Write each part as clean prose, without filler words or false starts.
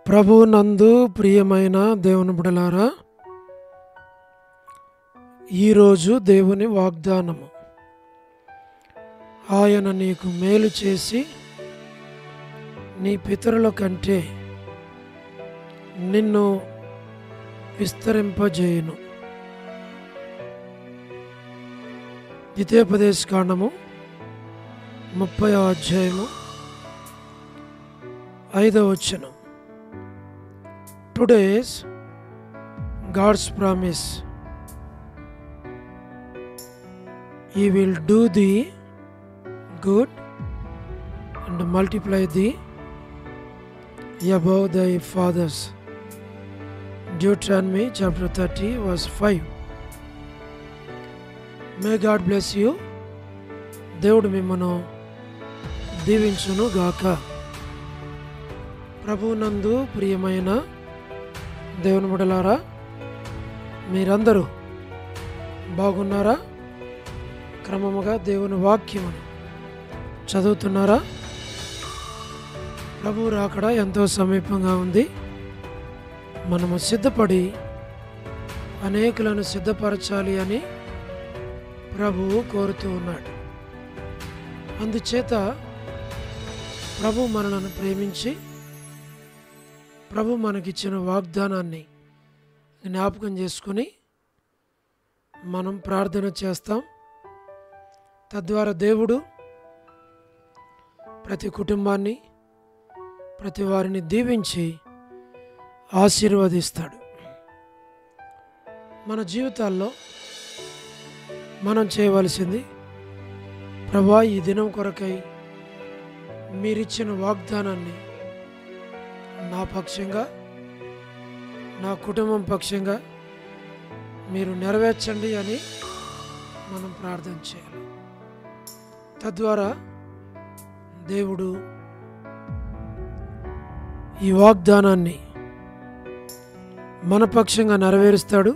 ప్రభువునందు ప్రియమైన దేవుని బిడ్డలారా, ఈరోజు దేవుని వాగ్దానము. ఆయన నీకు మేలు చేసి నీ పితరుల కంటే నిన్ను విస్తరింపజేయును. ద్వితీయోపదేశకాండము 30వ అధ్యాయము 5వ వచనం. Today's God's promise. He will do thee good and multiply thee above thy fathers. Deuteronomy chapter 30 verse 5. May God bless you. దేవుడు మిమ్మను దీవించును గాక. ప్రభువునందు ప్రియమైన దేవుని బిడ్డలారా, మీరందరూ బాగున్నారా? క్రమముగా దేవుని వాక్యమును చదువుతున్నారా? ప్రభువు రాకడ ఎంతో సమీపంగా ఉంది. మనము సిద్ధపడి అనేకులను సిద్ధపరచాలి అని ప్రభువు కోరుతూ ఉన్నాడు. అందుచేత ప్రభు మనలను ప్రేమించి ప్రభు మనకిచ్చిన వాగ్దానాన్ని జ్ఞాపకం చేసుకుని మనం ప్రార్థన చేస్తాం. తద్వారా దేవుడు ప్రతి కుటుంబాన్ని, ప్రతి వారిని దీవించి ఆశీర్వదిస్తాడు. మన జీవితాల్లో మనం చేయవలసింది, ప్రభువా, ఈ దినం కొరకై మీరిచ్చిన వాగ్దానాన్ని నా పక్షంగా, నా కుటుంబం పక్షంగా మీరు నెరవేర్చండి అని మనం ప్రార్థన చేయాలి. తద్వారా దేవుడు ఈ వాగ్దానాన్ని మన పక్షంగా నెరవేరుస్తాడు.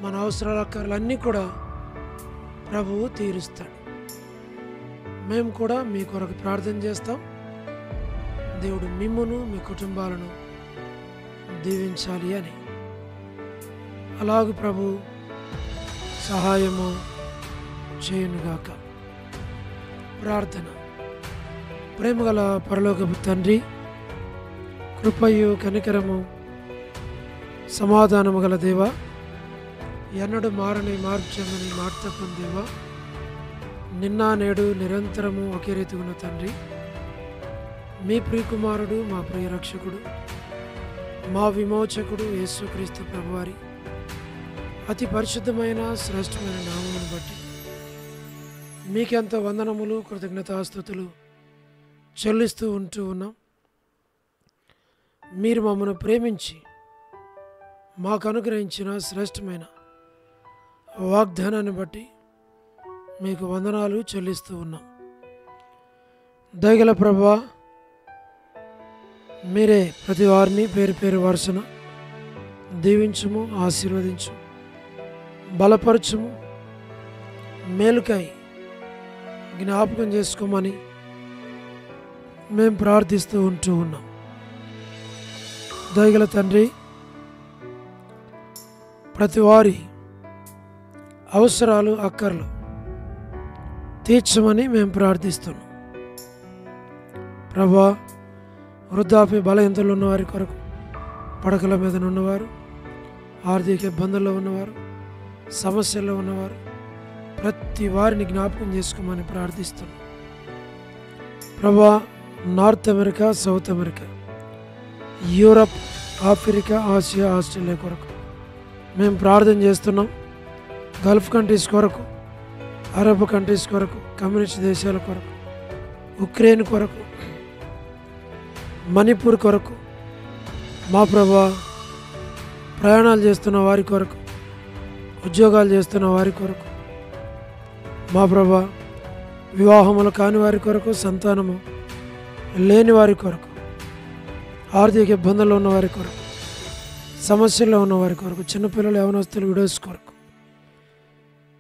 మన అవసరాలన్నీ కూడా ప్రభువు తీరుస్తాడు. మేము కూడా మీ కొరకు ప్రార్థన చేస్తాం. దేవుడు మిమ్మును, మీ కుటుంబాలను దీవించాలి అని. అలాగే ప్రభు సహాయము చేయునుగాక. ప్రార్థన. ప్రేమగల పరలోకపు తండ్రి, కృపయు కనికరము సమాధానము గల దేవా, ఎన్నడూ మారని మార్చమని మాట తప్పని దేవా, నిన్న నేడు నిరంతరము ఒకే రీతిగా ఉన్న తండ్రి, మీ ప్రియకుమారుడు, మా ప్రియ రక్షకుడు, మా విమోచకుడు యేసుక్రీస్తు ప్రభువారి అతి పరిశుద్ధమైన శ్రేష్టమైన నామమును బట్టి మీకెంతో వందనములు, కృతజ్ఞతాస్తుతులు చెల్లిస్తూ ఉన్నాం. మీరు మమ్మను ప్రేమించి మాకు అనుగ్రహించిన శ్రేష్టమైన వాగ్దానాన్ని బట్టి మీకు వందనాలు చెల్లిస్తూ ఉన్నాం. దయగల ప్రభువా, మీరే ప్రతి వారిని పేరు పేరు వరుసన దీవించుము, ఆశీర్వదించు, బలపరచుము, మేలుకై జ్ఞాపకం చేసుకోమని మేము ప్రార్థిస్తూ ఉన్నాం. దయగల తండ్రి, ప్రతి వారి అవసరాలు, అక్కర్లు తీర్చమని మేము ప్రార్థిస్తున్నాం. ప్రభువా, వృద్ధాప్య బలహీనతలు ఉన్నవారి కొరకు, పడకల మీద ఉన్నవారు, ఆర్థిక ఇబ్బందుల్లో ఉన్నవారు, సమస్యల్లో ఉన్నవారు, ప్రతి వారిని జ్ఞాపకం చేసుకోమని ప్రార్థిస్తున్నాం. ప్రభువా, north America, south America, Europe, Africa, Asia, Australia కొరకు మేము ప్రార్థన చేస్తున్నాం. గల్ఫ్ కంట్రీస్ కొరకు, అరబ్ కంట్రీస్ కొరకు, కమ్యూనిస్ట్ దేశాల కొరకు, ఉక్రెయిన్ కొరకు, మణిపూర్ కొరకు, మా ప్రభువా, ప్రయాణాలు చేస్తున్న వారి కొరకు, ఉద్యోగాలు చేస్తున్న వారి కొరకు, మా ప్రభువా, వివాహములు కాని వారి కొరకు, సంతానము లేని వారి కొరకు, ఆర్థిక ఇబ్బందుల్లో ఉన్న వారి కొరకు, సమస్యల్లో ఉన్న వారి కొరకు, చిన్నపిల్లలు, యవనస్తులు, విడోస్ కొరకు,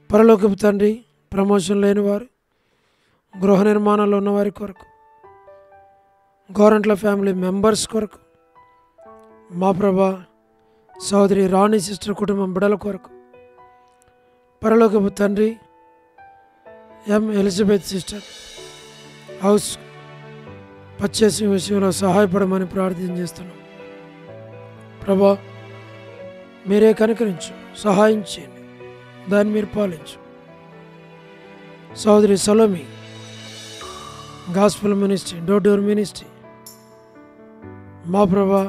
పరలోకపు తండ్రి, ప్రమోషన్ లేని వారు, గృహ నిర్మాణాలు ఉన్నవారి కొరకు, గోరంట్ల ఫ్యామిలీ మెంబర్స్ కొరకు, మా ప్రభా సోదరి రాణి సిస్టర్ కుటుంబం బిడల కొరకు, పరలోకపు తండ్రి ఎం ఎలిజబెత్ సిస్టర్ హౌస్ పర్చేసింగ్ విషయంలో సహాయపడమని ప్రార్థన చేస్తున్నాం. ప్రభా మీరే కనికరించు, సహాయం చేయండి, దాన్ని మీరు పాలించు. సోదరి Salomi gospel ministry, door door ministry, మా ప్రభా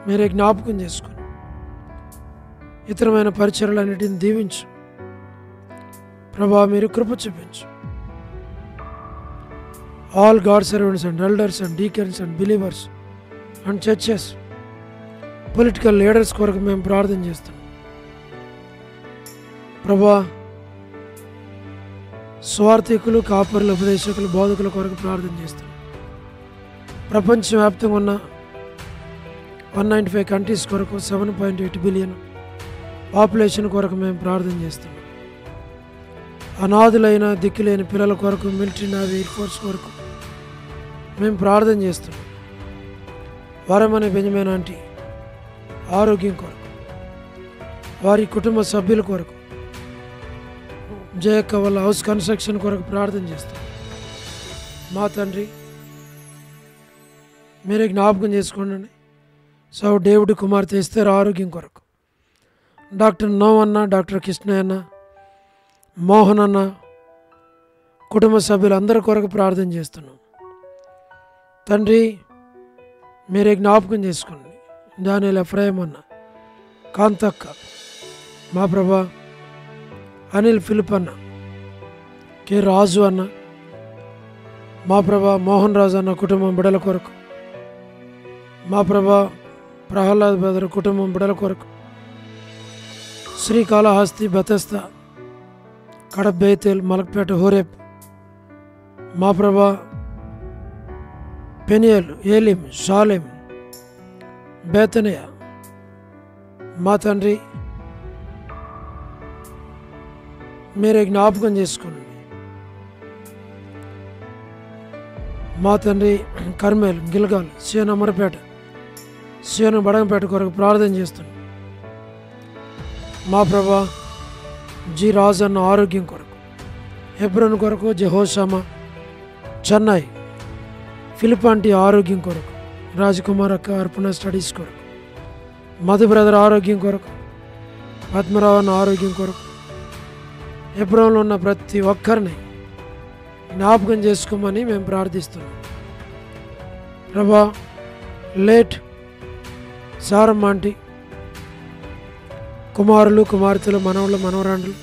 మీరే జ్ఞాపకం చేసుకుని ఇతరమైన పరిచర్యలన్నిటిని దీవించు. ప్రభా మీరు కృప చూపించు. All God servants and elders and deacons and believers and churches, political leaders కొరకు మేము ప్రార్థన చేస్తున్నాం. ప్రభా స్వార్థికులు, కాపరులు, ఉపదేశకులు, బోధకుల కొరకు ప్రార్థన చేస్తున్నాం. ప్రపంచవ్యాప్తంగా ఉన్న 195 కంట్రీస్ కొరకు 7.8 బిలియన్ పాపులేషన్ కొరకు మేము ప్రార్థన చేస్తున్నాం. అనాథులైన దిక్కులేని పిల్లల కొరకు, మిలిటరీ, నేవీ, ఎయిర్ ఫోర్స్ కొరకు మేము ప్రార్థన చేస్తున్నాం. వరమనే బెంజమిన్ ఆంటీ ఆరోగ్యం కొరకు, వారి కుటుంబ సభ్యుల కొరకు, జయక్క వాళ్ళ హౌస్ కన్స్ట్రక్షన్ కొరకు ప్రార్థన చేస్తాం. మా తండ్రి మీరే జ్ఞాపకం చేసుకోండి. సో డేవిడ్ కుమార్తె ఎస్తేర్ ఆరోగ్యం కొరకు, డాక్టర్ నోవన్న, డాక్టర్ కృష్ణయ్య అన్న, మోహన్ అన్న కుటుంబ సభ్యులందరి కొరకు ప్రార్థన చేస్తున్నాం. తండ్రి మీరే జ్ఞాపకం చేసుకోండి. డానియల్ ఎఫ్రాయిం అన్న, కాంతక్క, మా ప్రభా అనిల్ ఫిలిప్ అన్న, కె రాజు అన్న, మా ప్రభా మోహన్ రాజు అన్న కుటుంబం బిడల కొరకు, మా ప్రభా ప్రహ్లాద్ బెదర్ కుటుంబం బిడల కొరకు, శ్రీకాళహస్తి, బెతస్తా, కడప, బేతేల్, మలక్పేట, హోరేప్, మా ప్రభా పెనియల్, ఏలిం, షాలెం, బేతనియా, మా తండ్రి మీరే జ్ఞాపకం చేసుకోండి. మా తండ్రి కర్మేల్, గిల్గాల్, సియోన్ అమరపేట, సియోన్ బడంపేట కొరకు ప్రార్థన చేస్తున్నాం. మా ప్రభా జి రాజన్న ఆరోగ్యం కొరకు, హెబ్రోన్ కొరకు, జెహోషామా, చెన్నై, ఫిలిపాంటి ఆరోగ్యం కొరకు, రాజకుమార్ అక్క అర్పణ స్టడీస్ కొరకు, మధు బ్రదర్ ఆరోగ్యం కొరకు, పద్మరావు అన్న ఆరోగ్యం కొరకు, హెబ్రోన్లో ఉన్న ప్రతి ఒక్కరిని జ్ఞాపకం చేసుకోమని మేము ప్రార్థిస్తున్నాం. ప్రభా లేట్ సారమ్మ ఆంటీ కుమారులు, కుమార్తెలు, మనవళ్ళు, మనవరాండ్లు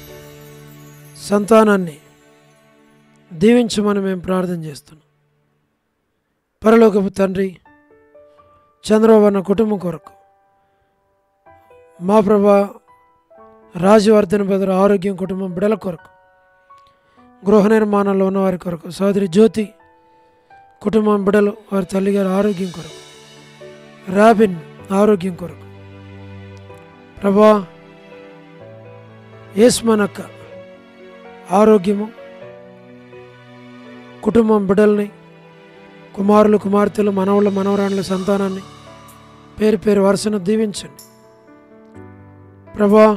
సంతానాన్ని దీవించమని మేము ప్రార్థన చేస్తున్నాం. పరలోకపు తండ్రి చంద్రబాబు అన్న కుటుంబం కొరకు, మా ప్రభా రాజవర్ధన్ బెదర్ ఆరోగ్యం కుటుంబం బిడల కొరకు, గృహ నిర్మాణంలో ఉన్న వారి కొరకు, సోదరి జ్యోతి కుటుంబం బిడలు వారి తల్లిగారి ఆరోగ్యం కొరకు, రాబిన్ ఆరోగ్యం కొరకు, ప్రభా యేస్మనక్క ఆరోగ్యము, కుటుంబం బిడ్డల్ని, కుమారులు, కుమార్తెలు, మనవళ్ళు, మనవరాండ్ల సంతానాన్ని పేరు పేరు వరుసను దీవించండి. ప్రభా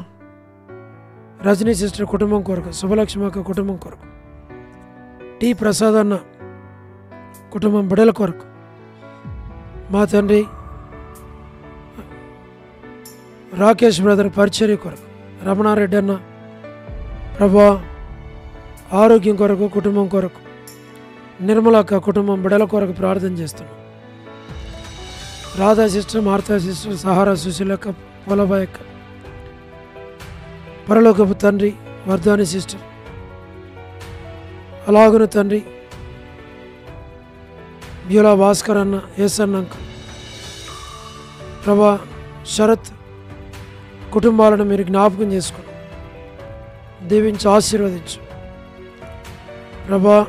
రజనీ సిస్టర్ కుటుంబం కొరకు, శుభలక్ష్మి అక్క కుటుంబం కొరకు, టి ప్రసాద్ అన్న కుటుంబం బిడ్డల కొరకు, మా తండ్రి రాకేష్ బ్రదర్ పరిచర్య కొరకు, రమణారెడ్డి అన్న ప్రభా ఆరోగ్యం కొరకు, కుటుంబం కొరకు, నిర్మలక్క కుటుంబం బిడల కొరకు ప్రార్థన చేస్తున్నాం. Radha sister, Martha sister, Sahara, సుశీలక్క, పొలబాయక్క, పరలోకపు తండ్రి వర్ధాని సిస్టర్, అలాగున తండ్రి బ్యూలా భాస్కర్ అన్న, ఏసన్న అంకుల్, ప్రభా శరత్ కుటుంబాలను మీరు జ్ఞాపకం చేసుకుని దీవించి ఆశీర్వదించు. ప్రభా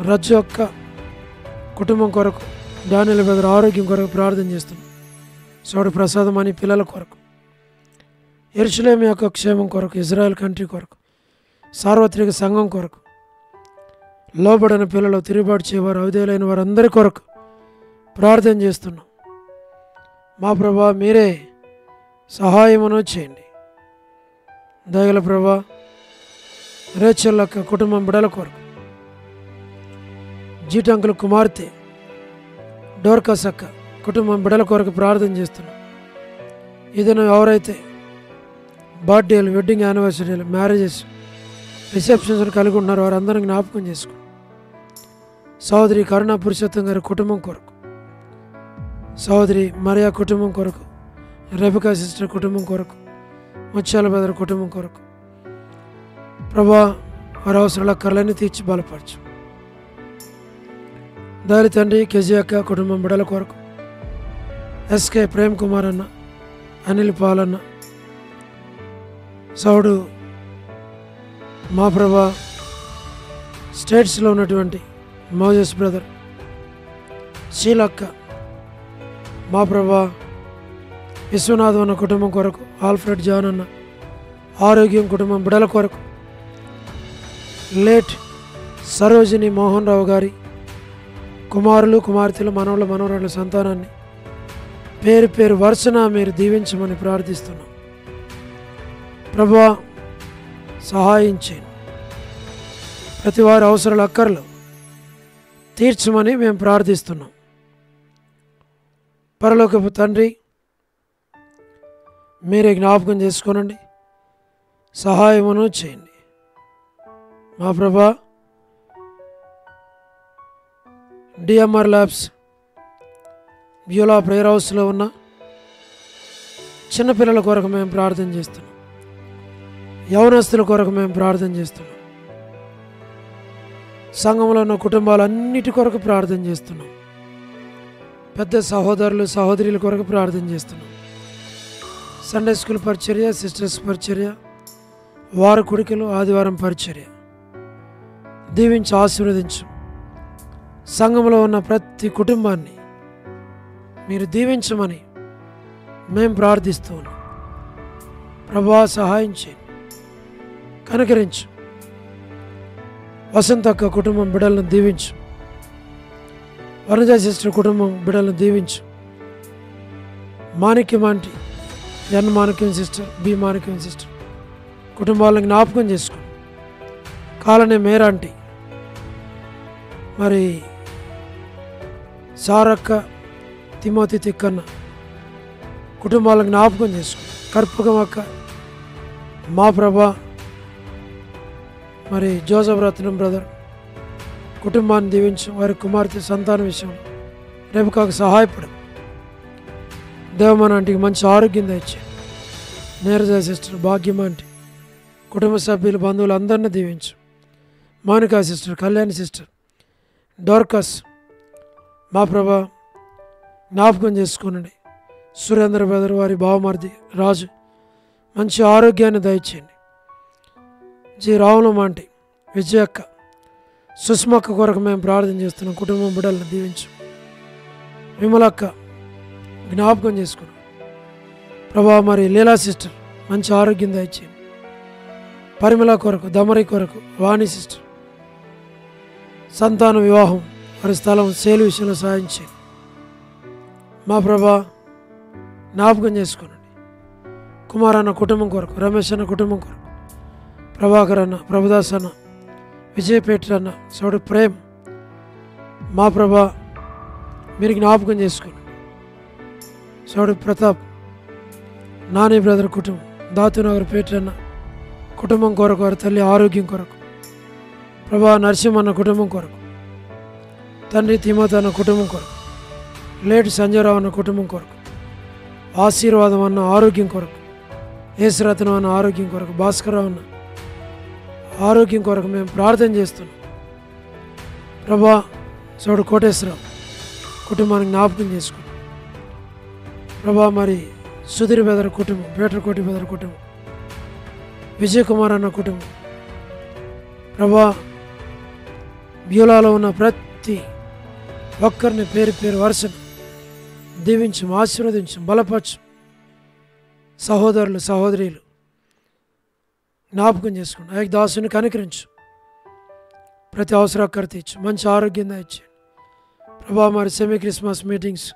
రజ్జు యొక్క కుటుంబం కొరకు, డానియల్ బెదర్ ఆరోగ్యం కొరకు ప్రార్థన చేస్తున్నాం. సోడు ప్రసాదం అని పిల్లల కొరకు, యెరూషలేము యొక్క క్షేమం కొరకు, ఇజ్రాయెల్ కంట్రీ కొరకు, సార్వత్రిక సంఘం కొరకు, లోబడిన పిల్లలు, తిరుగుబాటు చేయవారు, అవిధేయులైన వారందరి కొరకు ప్రార్థన చేస్తున్నాం. మా ప్రభా మీరే సహాయమును చేయండి. దయగల ప్రభా రేచల్ అక్క కుటుంబం బిడల కొరకు, జీటంకుల కుమార్తె డోర్కస్ అక్క కుటుంబం బిడల కొరకు ప్రార్థన చేస్తున్నాం. ఏదైనా ఎవరైతే బర్త్డేలు, వెడ్డింగ్ యానివర్సరీలు, మ్యారేజెస్, రిసెప్షన్స్ కలిగి ఉన్నారో వారందరినీ జ్ఞాపకం చేసుకోండి. సహోదరి కరుణా పురుషోత్తం గారి కుటుంబం కొరకు, సహోదరి మరియా కుటుంబం కొరకు, రెబికా సిస్టర్ కుటుంబం కొరకు, ముత్యాల బెదర్ కుటుంబం కొరకు ప్రభా వారి అవసరాల కర్రలన్నీ తీర్చి బలపరచు. దారి తండ్రి కేజీ అక్క కుటుంబం బిడల కొరకు, ఎస్కే ప్రేమ్ కుమార్ అన్న, అనిల్ పాలన్న, సౌడు మా ప్రభా స్టేట్స్లో ఉన్నటువంటి మోజెస్ బ్రదర్, శీలక్క మా ప్రభా విశ్వనాథం అన్న కుటుంబం కొరకు, ఆల్ఫ్రెడ్ జాన్ అన్న ఆరోగ్యం కుటుంబం బిడల కొరకు, లేట్ సరోజిని మోహన్ రావు గారి కుమారులు, కుమార్తెలు, మనవళ్ళ, మనవరాళ్ళ సంతానాన్ని పేరు పేరు వరుసన మీరు దీవించమని ప్రార్థిస్తున్నాం. ప్రభువా సహాయం చేయండి. ప్రతి వారి అవసరాల అక్కర్లు తీర్చమని మేము ప్రార్థిస్తున్నాం. పరలోకపు తండ్రి మీరే జ్ఞాపకం చేసుకోనండి, సహాయమును చేయండి. మా ప్రభా డిఎంఆర్ ల్యాబ్స్ బ్యూలా ప్రేయర్ హౌస్లో ఉన్న చిన్నపిల్లల కొరకు మేము ప్రార్థన చేస్తున్నాం. యవనస్తుల కొరకు మేము ప్రార్థన చేస్తున్నాం. సంఘంలో ఉన్న కుటుంబాలన్నిటి కొరకు ప్రార్థన చేస్తున్నాం. పెద్ద సహోదరులు, సహోదరుల కొరకు ప్రార్థన చేస్తున్నాం. సండే స్కూల్ పరిచర్య, సిస్టర్స్ పరిచర్య, వార కుడికలు, ఆదివారం పరిచర్య దీవించి ఆశీర్వదించు. సంఘంలో ఉన్న ప్రతి కుటుంబాన్ని మీరు దీవించమని మేము ప్రార్థిస్తూ ఉన్నాం. ప్రభువా సహాయం చేయండి, కనుకరించు. వసంతక్క కుటుంబం బిడ్డలను దీవించు. వనజ సిస్టర్ కుటుంబం బిడ్డలను దీవించు. మాణిక్యం ఆంటీ, ఎన్ మాణిక్యం సిస్టర్, బి మాణిక్యం సిస్టర్ కుటుంబాలను జ్ఞాపకం చేసుకోండి. కాలనీ మేరాంటీ, మరి సారక్క, తిమోతి తిక్కన్న కుటుంబాలను జ్ఞాపకం చేసుకోండి. కర్పకం అక్క మా ప్రభా, మరి జోసఫ్ రత్నం బ్రదర్ కుటుంబాన్ని దీవించు. వారి కుమార్తె సంతాన విషయం రేపుకాకు సహాయపడు. దేవమాన ఆంటీకి మంచి ఆరోగ్యం దయచే. నీరజ సిస్టర్, భాగ్యం ఆంటీ కుటుంబ సభ్యులు, బంధువులు అందరినీ దీవించు. మౌనికా సిస్టర్, కళ్యాణి సిస్టర్, డోర్కస్ మా ప్రభా జ్ఞాపకం చేసుకోనండి. సురేంద్ర బ్రదర్, వారి బావమర్ది రాజు మంచి ఆరోగ్యాన్ని దయచేయండి. జి రావులం ఆంటీ, విజయక్క, సుష్మక్క కొరకు మేము ప్రార్థన చేస్తున్నాం. కుటుంబం బిడ్డలను దీవించు. విమలక్క జ్ఞాపకం చేసుకున్నాం ప్రభా. మరి లీలా సిస్టర్ మంచి ఆరోగ్యం దయచేయండి. పరిమళ కొరకు, దమరి కొరకు, వాణి సిస్టర్ సంతాన వివాహం, వారి స్థలం సేలు విషయంలో సాయం చేయండి. మా ప్రభా జ్ఞాపకం చేసుకోనండి. కుమార్ అన్న కుటుంబం కొరకు, రమేష్ అన్న కుటుంబం కొరకు, ప్రభాకర్ అన్న, ప్రభుదాస్ అన్న, విజయపేట అన్న, సోడు ప్రేమ్ మా ప్రభా మీరు జ్ఞాపకం చేసుకోండి. సోడు ప్రతాప్, నాని బ్రదర్ కుటుంబం, దాతునగర్ పేట అన్న కుటుంబం కొరకు, వారి తల్లి ఆరోగ్యం కొరకు, ప్రభా నరసింహన్న కుటుంబం కొరకు, తండ్రి తిమోతి అన్న కుటుంబం కొరకు, లేటు సంజయరావు అన్న కుటుంబం కొరకు, ఆశీర్వాదం అన్న ఆరోగ్యం కొరకు, యేసురత్నం అన్న ఆరోగ్యం కొరకు, భాస్కరరావు అన్న ఆరోగ్యం కొరకు మేము ప్రార్థన చేస్తున్నాం. ప్రభా చోడు కోటేశ్వరరావు కుటుంబాన్ని జ్ఞాపకం చేసుకోండి. ప్రభా మరి సుధీర్ బెదర్ కుటుంబం, పేటకోటి బెదర్ కుటుంబం, విజయ్ కుమార్ అన్న కుటుంబం, ప్రభా బ్యూలాలో ఉన్న ప్రతి ఒక్కరిని పేరు పేరు వరుసను దీవించు, ఆశీర్వదించు, బలపరచు. సహోదరులు, సహోదరీలు జ్ఞాపకం చేసుకోండి. ఆ దాసుని కనికరించు. ప్రతి అవసరం తీర్చు. మంచి ఆరోగ్యం దయచేయండి. ప్రభా మరి సెమీ క్రిస్మస్ మీటింగ్స్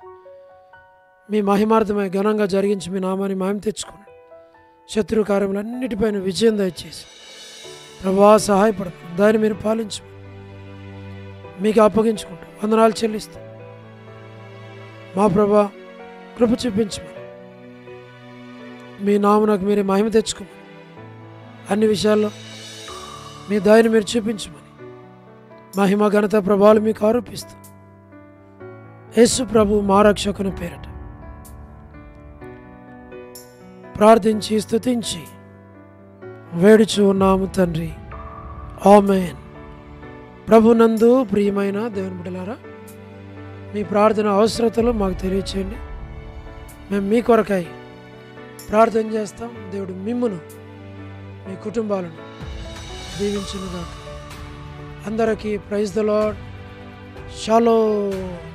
మీ మహిమార్థమై ఘనంగా జరిగించి మీ నామాన్ని మహిమ తెచ్చుకోండి. శత్రు కార్యములన్నిటిపైన విజయం దయచేసి ప్రభా సహాయపడతాం. దాన్ని మీరు పాలించు మీకు అప్పగించుకుంటాం. వందనాలు చెల్లిస్తాం. మా ప్రభా కృప చూపించమని మీ నామునకు మీరే మహిమ తెచ్చుకోమని అన్ని విషయాల్లో మీ దయని మీరు చూపించమని మహిమ ఘనత ప్రభావాలు మీకు ఆరోపిస్తాం. యేసు ప్రభు మా రక్షకుని పేరట ప్రార్థించి స్తుతించి వేడుచు ఉన్నాము తండ్రి. ఆమేన్. ప్రభునందు ప్రియమైన దేవుని బిడ్డలారా, మీ ప్రార్థన అవసరతలు మాకు తెలియచేయండి. మేము మీ కొరకై ప్రార్థన చేస్తాం. దేవుడు మిమ్మును మీ కుటుంబాలను దీవించునుగాక. అందరికీ ప్రైజ్ ద లార్డ్. షాలోమ్.